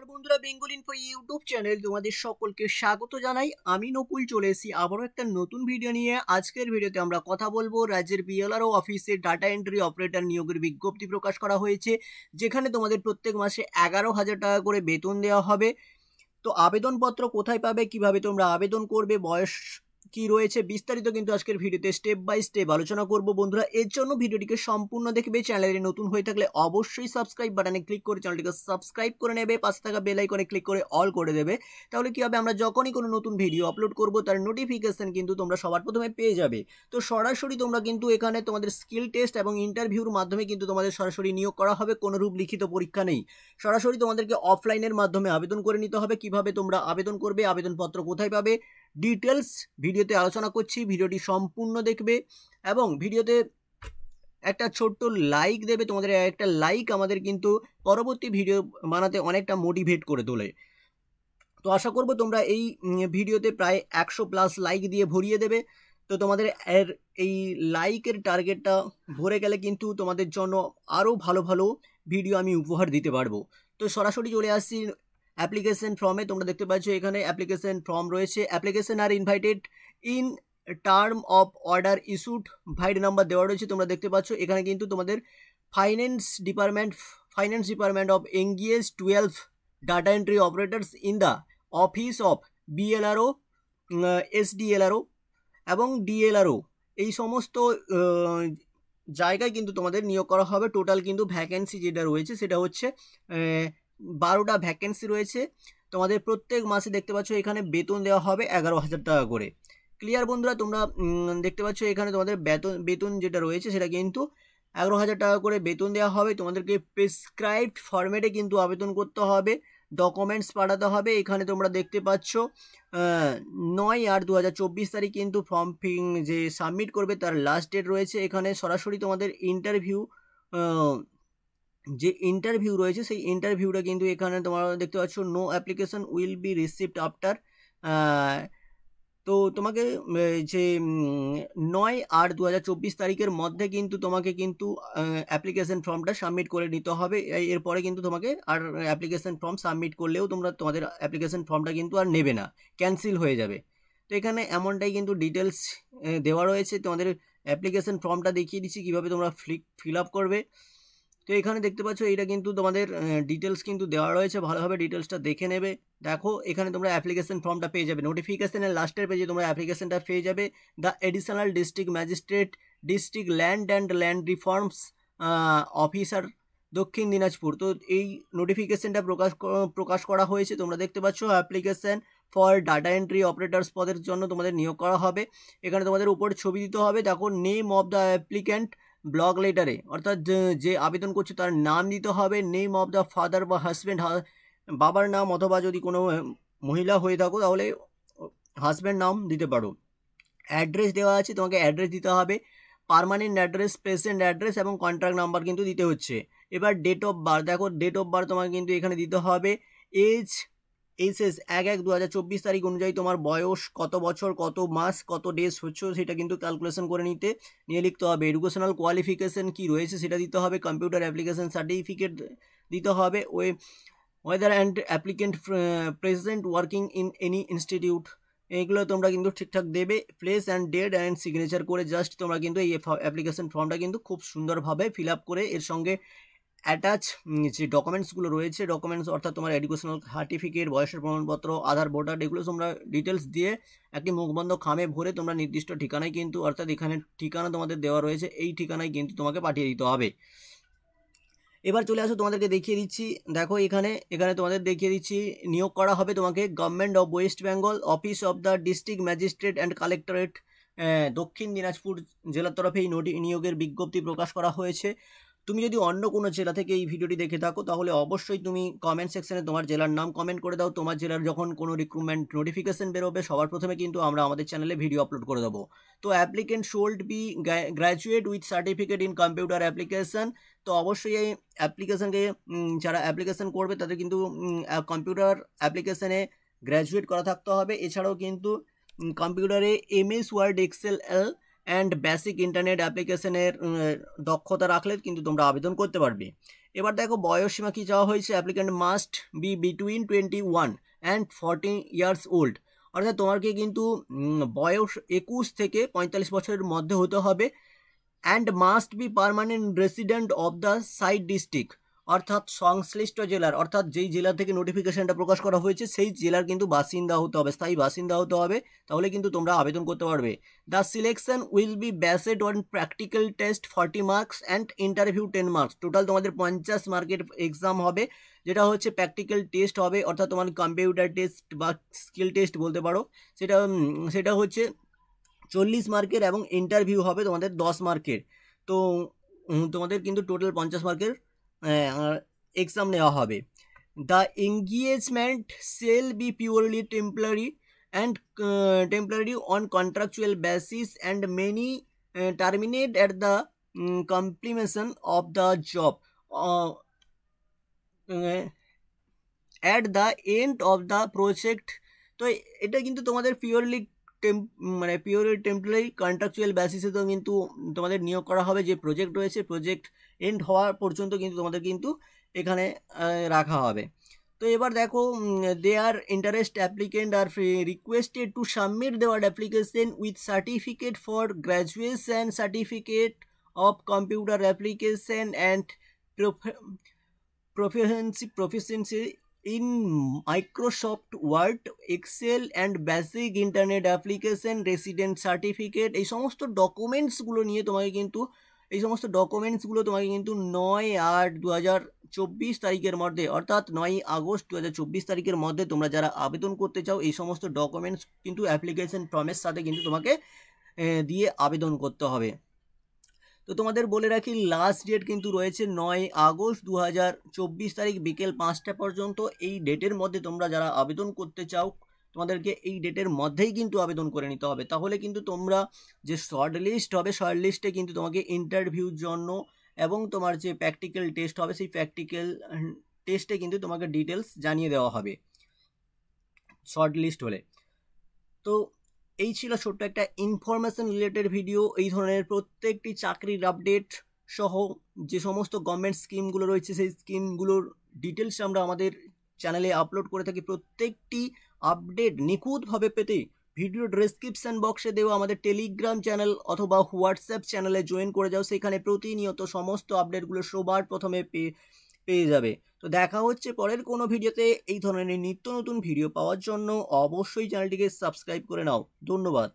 নমস্কার বন্ধুরা, Bengal info YouTube channel তোমাদের সকলকে স্বাগত জানাই। আমি নকুল চলে এসেছি আবারও একটা নতুন ভিডিও নিয়ে। আজকের ভিডিওতে আমরা কথা বলবো রাজ্যের বিএলআরও অফিসে ডাটা এন্ট্রি অপারেটর নিয়োগের বিজ্ঞপ্তি প্রকাশ করা হয়েছে, যেখানে তোমাদের প্রত্যেক মাসে 11,000 টাকা করে বেতন দেওয়া হবে। তো আবেদনপত্র কোথায় পাবে, কিভাবে তোমরা আবেদন করবে, বয়স কি রয়েছে, বিস্তারিত কিন্তু আজকের ভিডিওতে স্টেপ বাই স্টেপ আলোচনা করব বন্ধুরা। এর জন্য ভিডিওটিকে সম্পূর্ণ দেখবে। চ্যানেলে নতুন হয়ে থাকলে অবশ্যই সাবস্ক্রাইব বাটনে ক্লিক করে চ্যানেলটিকে সাবস্ক্রাইব করে নেবে, পাশে থাকা বেল আইকনে ক্লিক করে অল করে দেবে। তাহলে কি হবে, আমরা যখনই কোনো নতুন ভিডিও আপলোড করব তার নোটিফিকেশন কিন্তু তোমরা সবার প্রথমে পেয়ে যাবে। তো সরাসরি তোমরা কিন্তু এখানে তোমাদের স্কিল টেস্ট এবং ইন্টারভিউর মাধ্যমে কিন্তু তোমাদের সরাসরি নিয়োগ করা হবে, কোনো রূপ লিখিত পরীক্ষা নেই। সরাসরি তোমাদেরকে অফলাইনের মাধ্যমে আবেদন করে নিতে হবে। কিভাবে তোমরা আবেদন করবে, আবেদনপত্র কোথায় পাবে, ডিটেলস ভিডিওতে আলোচনা করছি। ভিডিওটি সম্পূর্ণ দেখবে এবং ভিডিওতে একটা ছোট্ট লাইক দেবে। তোমাদের একটা লাইক আমাদের কিন্তু পরবর্তী ভিডিও বানাতে অনেকটা মোটিভেট করে তোলে। তো আশা করব তোমরা এই ভিডিওতে প্রায় 100+ লাইক দিয়ে ভরিয়ে দেবে। তো তোমাদের এই লাইকের টার্গেটটা ভরে গেলে কিন্তু তোমাদের জন্য আরও ভালো ভালো ভিডিও আমি উপহার দিতে পারবো। তো সরাসরি চলে আসছি অ্যাপ্লিকেশন ফর্মে। তোমরা দেখতে পাচ্ছ এখানে অ্যাপ্লিকেশন ফর্ম রয়েছে। Application are invited in term of order issued, vide number দেওয়া রয়েছে। তোমরা দেখতে পাচ্ছ এখানে কিন্তু তোমাদের finance department of engage 12 data entry operators in the office of BLRO, SDLRO এবং ডিএলআরও, এই সমস্ত জায়গায় কিন্তু তোমাদের নিয়োগ করা হবে। টোটাল কিন্তু ভ্যাকেন্সি যেটা রয়েছে সেটা হচ্ছে 12টা ভ্যাকেন্সি রয়েছে। তোমাদের প্রত্যেক মাসে দেখতে পাচ্ছ এখানে বেতন দেওয়া হবে 11,000 টাকা করে। ক্লিয়ার বন্ধুরা? তোমরা দেখতে পাচ্ছ এখানে তোমাদের বেতন যেটা রয়েছে সেটা কিন্তু 11,000 টাকা করে বেতন দেওয়া হবে। তোমাদেরকে প্রেসক্রাইবড ফরম্যাটে কিন্তু আবেদন করতে হবে, ডকুমেন্টস পাঠাতে হবে। এখানে তোমরা দেখতে পাচ্ছ 9/8/2024 তারিখ কিন্তু ফর্ম যে সাবমিট করবে তার লাস্ট ডেট রয়েছে। এখানে সরাসরি তোমাদের যে ইন্টারভিউ রয়েছে সেই ইন্টারভিউটা কিন্তু এখানে তোমরা দেখতে পাচ্ছ no application will be received after. তো তোমাকে যে 9/8/2024 তারিখের মধ্যে কিন্তু তোমাকে কিন্তু অ্যাপ্লিকেশন ফর্মটা সাবমিট করে নিতে হবে। এরপরে কিন্তু তোমাকে আর অ্যাপ্লিকেশন ফর্ম সাবমিট করলেও তোমাদের অ্যাপ্লিকেশন ফর্মটা কিন্তু আর নেবে না, ক্যান্সেল হয়ে যাবে। তো এখানে এমনটাই কিন্তু ডিটেলস দেওয়া রয়েছে। তোমাদের অ্যাপ্লিকেশন ফর্মটা দেখিয়ে দিচ্ছি কীভাবে তোমরা ফিল আপ করবে। তো এখানে দেখতে পাচ্ছ এটা কিন্তু তোমাদের ডিটেলস কিন্তু দেওয়া রয়েছে, ভালোভাবে ডিটেলসটা দেখে নেবে। দেখো এখানে তোমরা অ্যাপ্লিকেশন ফর্মটা পেয়ে যাবে। নোটিফিকেশনের লাস্টের পেজে তোমরা অ্যাপ্লিকেশনটা পেয়ে যাবে। The additional district magistrate, district land reforms officer, দক্ষিণ দিনাজপুর। তো এই নোটিফিকেশনটা প্রকাশ করা হয়েছে। তোমরা দেখতে পাচ্ছ application for data entry operators পদের জন্য তোমাদের নিয়োগ করা হবে। এখানে তোমাদের উপর ছবি দিতে হবে। দেখো name of the applicant block লেটারে, অর্থাৎ যে আবেদন করছে তার নাম দিতে হবে। নেম অফ দ্য ফাদার বা হাজব্যান্ড, বাবার নাম, অথবা যদি কোনো মহিলা হয়ে থাকো তাহলে হাজব্যান্ড নাম দিতে পারো। অ্যাড্রেস দেওয়া আছে, তোমাকে অ্যাড্রেস দিতে হবে। পার্মানেন্ট অ্যাড্রেস, প্রেজেন্ট অ্যাড্রেস এবং কন্ট্যাক্ট নাম্বার কিন্তু দিতে হচ্ছে। এবার ডেট অফ বার্থ, দেখো ডেট অফ বার্থ তোমাকে কিন্তু এখানে দিতে হবে। এইচএস 1/1/2024 তারিখ অনুযায়ী তোমার বয়স কত বছর, কত মাস, কত ডেজ হচ্ছে সেটা কিন্তু ক্যালকুলেশন করে নিয়ে লিখতে হবে। এডুকেশনাল কোয়ালিফিকেশন কি রয়েছে সেটা দিতে হবে। কম্পিউটার অ্যাপ্লিকেশন সার্টিফিকেট দিতে হবে। Whether and applicant present working in any institute, এইগুলো তোমরা কিন্তু ঠিকঠাক দেবে। Place and date and signature করে জাস্ট তোমরা কিন্তু এই অ্যাপ্লিকেশন ফর্মটা কিন্তু খুব সুন্দরভাবে ফিল আপ করে এর সঙ্গে অ্যাটাচ যে ডকুমেন্টসগুলো রয়েছে, ডকুমেন্টস অর্থাৎ তোমার এডুকেশনাল সার্টিফিকেট, বয়সের প্রমাণপত্র, আধার, ভোটার, এগুলো তোমরা ডিটেলস দিয়ে একটি মুখবন্ধ খামে ভরে তোমরা নির্দিষ্ট ঠিকানায় কিন্তু, অর্থাৎ এখানে ঠিকানা তোমাদের দেওয়া রয়েছে, এই ঠিকানায় কিন্তু তোমাকে পাঠিয়ে দিতে হবে। এবার চলে আসো, তোমাদেরকে দেখিয়ে দিচ্ছি। দেখো এখানে তোমাদের দেখিয়ে দিচ্ছি নিয়োগ করা হবে তোমাকে government of West Bengal, office of the district magistrate and collectorate, দক্ষিণ দিনাজপুর জেলার তরফে এই নিয়োগের বিজ্ঞপ্তি প্রকাশ করা হয়েছে। তুমি যদি অন্য কোনো জেলা থেকে এই ভিডিওটি দেখে থাকো তাহলে অবশ্যই তুমি কমেন্ট সেকশনে তোমার জেলার নাম কমেন্ট করে দাও। তোমার জেলার যখন কোনো রিক্রুটমেন্ট নোটিফিকেশন বেরোবে সবার প্রথমে কিন্তু আমরা আমাদের চ্যানেলে ভিডিও আপলোড করে দেবো। তো applicant should be graduate with certificate in computer application. তো অবশ্যই এই অ্যাপ্লিকেশানকে যারা অ্যাপ্লিকেশান করবে তাদের কিন্তু কম্পিউটার অ্যাপ্লিকেশানে গ্র্যাজুয়েট করা থাকতে হবে। এছাড়াও কিন্তু কম্পিউটারে MS word, Excel and basic internet অ্যাপ্লিকেশনের দক্ষতা রাখলে কিন্তু তোমরা আবেদন করতে পারবে। এবার দেখো বয়সসীমা কি চাওয়া হয়েছে, applicant must be between 21 and 40 years old, অর্থাৎ তোমাকে কিন্তু বয়স 21 থেকে 45 বছরের মধ্যে হতে হবে, and must be permanent resident of the side district, অর্থাৎ সংশ্লিষ্ট জেলার, অর্থাৎ যেই জেলা থেকে নোটিফিকেশনটা প্রকাশ করা হয়েছে সেই জেলার কিন্তু বাসিন্দা হতে হবে, স্থায়ী বাসিন্দা হতে হবে, তাহলে কিন্তু তোমরা আবেদন করতে পারবে। The selection will be based on practical test 40 marks and interview 10 marks. Total তোমাদের 50 মার্কের এক্সাম হবে, যেটা হচ্ছে প্র্যাকটিক্যাল টেস্ট হবে, অর্থাৎ তোমার কম্পিউটার টেস্ট বা স্কিল টেস্ট বলতে পারো, সেটা হচ্ছে 40 মার্কের, এবং ইন্টারভিউ হবে তোমাদের 10 মার্কের। তো তোমাদের কিন্তু টোটাল 50 মার্কের এক্সাম নেওয়া হবে। The engagement shall be purely temporary on contractual basis and many terminate at the completion of the job at the end of the project. তো এটা কিন্তু তোমাদের পিওরলি টেম্পোরারি কন্ট্রাকচুয়াল বেসিসে তো কিন্তু তোমাদের নিয়োগ করা হবে, যে প্রজেক্ট রয়েছে প্রজেক্ট এন্ড হওয়ার পর্যন্ত কিন্তু তোমাদের কিন্তু এখানে রাখা হবে। তো এবার দেখো, there interest applicant are requested to submit their application with certificate for graduation, certificate of computer application and proficiency in Microsoft Word, Excel and basic internet application, resident certificate, এই সমস্ত ডকুমেন্টসগুলো নিয়ে তোমাকে কিন্তু 9/8/2024 তারিখের মধ্যে, অর্থাৎ 9 আগস্ট 2024 তারিখের মধ্যে তোমরা যারা আবেদন করতে চাও এই সমস্ত ডকুমেন্টস কিন্তু অ্যাপ্লিকেশন ফর্মের সাথে কিন্তু তোমাকে দিয়ে আবেদন করতে হবে। তো তোমাদের বলে রাখি লাস্ট ডেট কিন্তু রয়েছে 9 আগস্ট 2024 তারিখ বিকেল 5টা পর্যন্ত। এই ডেটের মধ্যে তোমরা যারা আবেদন করতে চাও তোমাদেরকে এই ডেটের মধ্যেই কিন্তু আবেদন করে নিতে হবে, তাহলে কিন্তু তোমরা যে শর্ট লিস্ট হবে, শর্ট লিস্টে কিন্তু তোমাকে ইন্টারভিউর জন্য এবং তোমার যে প্র্যাকটিক্যাল টেস্ট হবে সেই প্র্যাকটিক্যাল টেস্টে কিন্তু তোমাকে ডিটেলস জানিয়ে দেওয়া হবে শর্ট লিস্ট হলে। তো এই ছিল ছোট্ট একটা ইনফরমেশন রিলেটেড ভিডিও। এই ধরনের প্রত্যেকটি চাকরির আপডেট সহ যে সমস্ত গভর্নমেন্ট স্কিমগুলো রয়েছে সেই স্কিমগুলোর ডিটেলস আমরা আমাদের চ্যানেলে আপলোড করে থাকি। প্রত্যেকটি আপডেট নিখুঁতভাবে পেতে ভিডিও ডেসক্রিপশন বক্সে দেওয়া আমাদের টেলিগ্রাম চ্যানেল অথবা হোয়াটসঅ্যাপ চ্যানেলে জয়েন করে যাও, সেখানে প্রতিনিয়ত সমস্ত আপডেটগুলো সবার প্রথমে পেয়ে যাবে। তো দেখা হচ্ছে পরের কোনো ভিডিওতে। এই ধরনের নিত্য নতুন ভিডিও পাওয়ার জন্য অবশ্যই চ্যানেলটিকে সাবস্ক্রাইব করে নাও। ধন্যবাদ।